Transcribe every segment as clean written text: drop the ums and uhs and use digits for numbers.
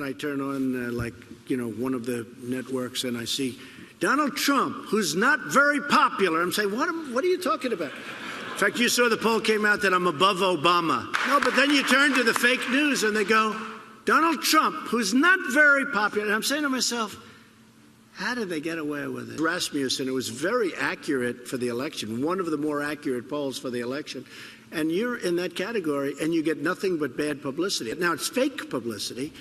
I turn on, one of the networks, and I see Donald Trump, who's not very popular. I'm saying, what are you talking about? In fact, you saw the poll came out that I'm above Obama. No, but then you turn to the fake news, and they go, Donald Trump, who's not very popular. And I'm saying to myself, how did they get away with it? Rasmussen, it was very accurate for the election, one of the more accurate polls for the election. And you're in that category, and you get nothing but bad publicity. Now, it's fake publicity.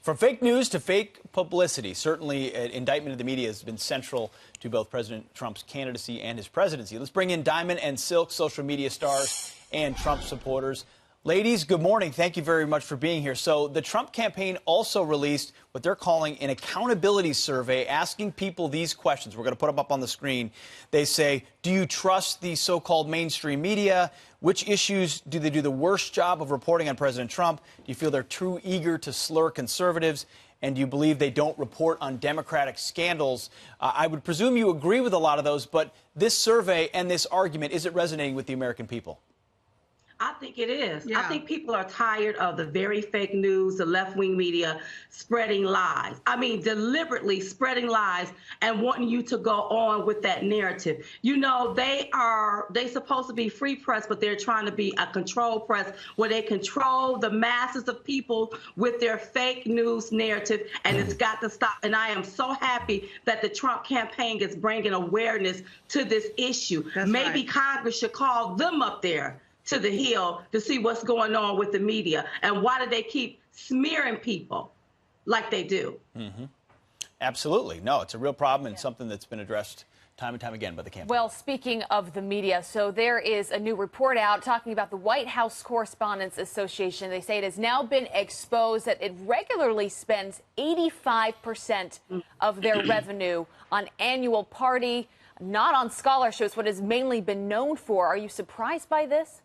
From fake news to fake publicity, certainly an indictment of the media has been central to both President Trump's candidacy and his presidency. Let's bring in Diamond and Silk, social media stars and Trump supporters. Ladies, good morning. Thank you very much for being here. So the Trump campaign also released what they're calling an accountability survey, asking people these questions. We're going to put them up on the screen. They say, do you trust the so-called mainstream media? Which issues do they do the worst job of reporting on President Trump? Do you feel they're too eager to slur conservatives? And do you believe they don't report on Democratic scandals? I would presume you agree with a lot of those, but this survey and this argument, is it resonating with the American people? I think it is. Yeah. I think people are tired of the very fake news, the left-wing media spreading lies. I mean, deliberately spreading lies and wanting you to go on with that narrative. You know, they supposed to be free press, but they're trying to be a control press where they control the masses of people with their fake news narrative, and it's got to stop. And I am so happy that the Trump campaign is bringing awareness to this issue. Maybe right. Congress should call them up there to the Hill to see what's going on with the media and why do they keep smearing people like they do. Mm-hmm. Absolutely. No, it's a real problem and something that's been addressed time and time again by the campaign. Well, speaking of the media, so there is a new report out talking about the White House Correspondents Association. They say it has now been exposed that it regularly spends 85% of their revenue on annual party, not on scholarships, what has mainly been known for. Are you surprised by this?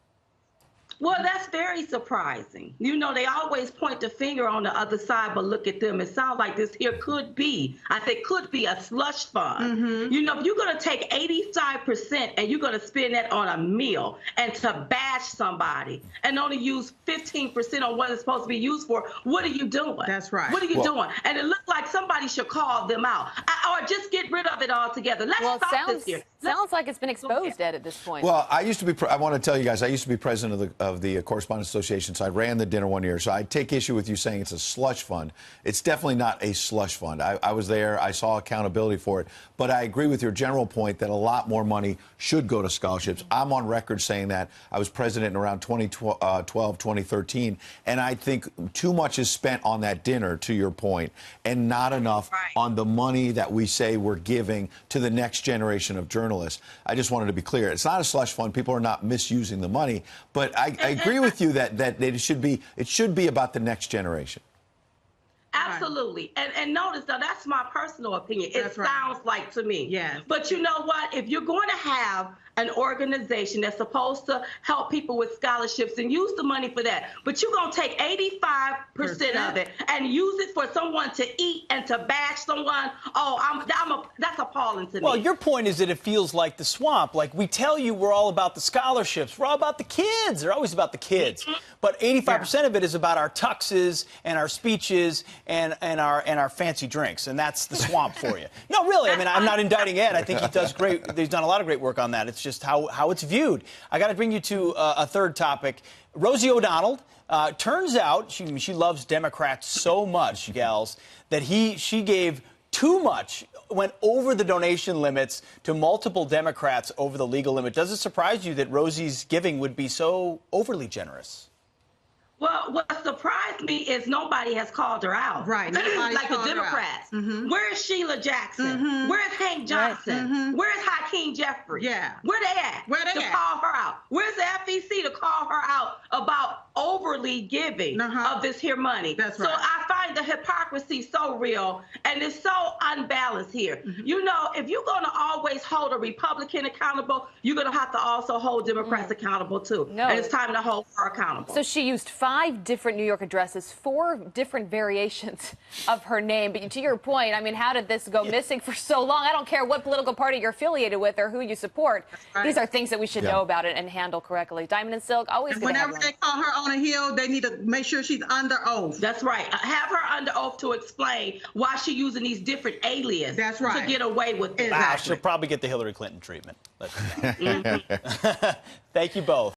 Well, that's very surprising. You know, they always point the finger on the other side, but look at them. It sounds like this here could be, I think, could be a slush fund. Mm-hmm. You know, if you're going to take 85% and you're going to spend that on a meal and to bash somebody and only use 15% on what it's supposed to be used for, what are you doing? That's right. What are you doing? And it looks like somebody should call them out or just get rid of it altogether. Let's stop this here. Sounds like it's been exposed, Ed, at this point. Well, I used to be, I want to tell you guys, I used to be president of the Correspondents Association, so I ran the dinner one year. So I take issue with you saying it's a slush fund. It's definitely not a slush fund. I was there. I saw accountability for it. But I agree with your general point that a lot more money should go to scholarships. I'm on record saying that. I was president in around 2012, 2013, and I think too much is spent on that dinner, to your point, and not enough on the money that we say we're giving to the next generation of journalists. I just wanted to be clear. It's not a slush fund. People are not misusing the money. But I agree with you that it should be about the next generation. Absolutely. And notice, though, that's my personal opinion. It sounds like to me. Yes. But you know what? If you're going to have an organization that's supposed to help people with scholarships and use the money for that, but you're going to take 85% of it and use it for someone to eat and to bash someone, that's appalling to me. Well, your point is that it feels like the swamp. Like, we tell you we're all about the scholarships. We're all about the kids. They're always about the kids. But 85% of it is about our tuxes and our speeches and our fancy drinks. And that's the swamp for you. No, really. I mean, I'm not indicting Ed. I think he does great. He's done a lot of great work on that. It's just how it's viewed. I got to bring you to a third topic. Rosie O'Donnell, turns out she loves Democrats so much, gals, that she gave too much, went over the donation limits to multiple Democrats over the legal limit. Does it surprise you that Rosie's giving would be so overly generous? Well, what surprised me is nobody has called her out. Right. Like the Democrats. Mm-hmm. Where's Sheila Jackson? Mm-hmm. Where's Hank Johnson? Mm-hmm. Where's Hakeem Jeffries? Yeah. Where they at? To call her out? Where's the FEC to call her out about overly giving of this here money? That's right. So I find the hypocrisy so real, and it's so unbalanced here. Mm-hmm. You know, if you're going to always hold a Republican accountable, you're going to have to also hold Democrats accountable, too. No. And it's time to hold her accountable. So she used 5 different New York addresses, 4 different variations of her name. But to your point, I mean, how did this go missing for so long? I don't care what political party you're affiliated with or who you support. These are things that we should know about it and handle correctly. Diamond and Silk, always good. Whenever they call her on a hill, know, they need to make sure she's under oath. That's right. Have her under oath to explain why she's using these different aliases. That's right. To get away with it. Wow, Exactly. she'll probably get the Hillary Clinton treatment. Let's Thank you both.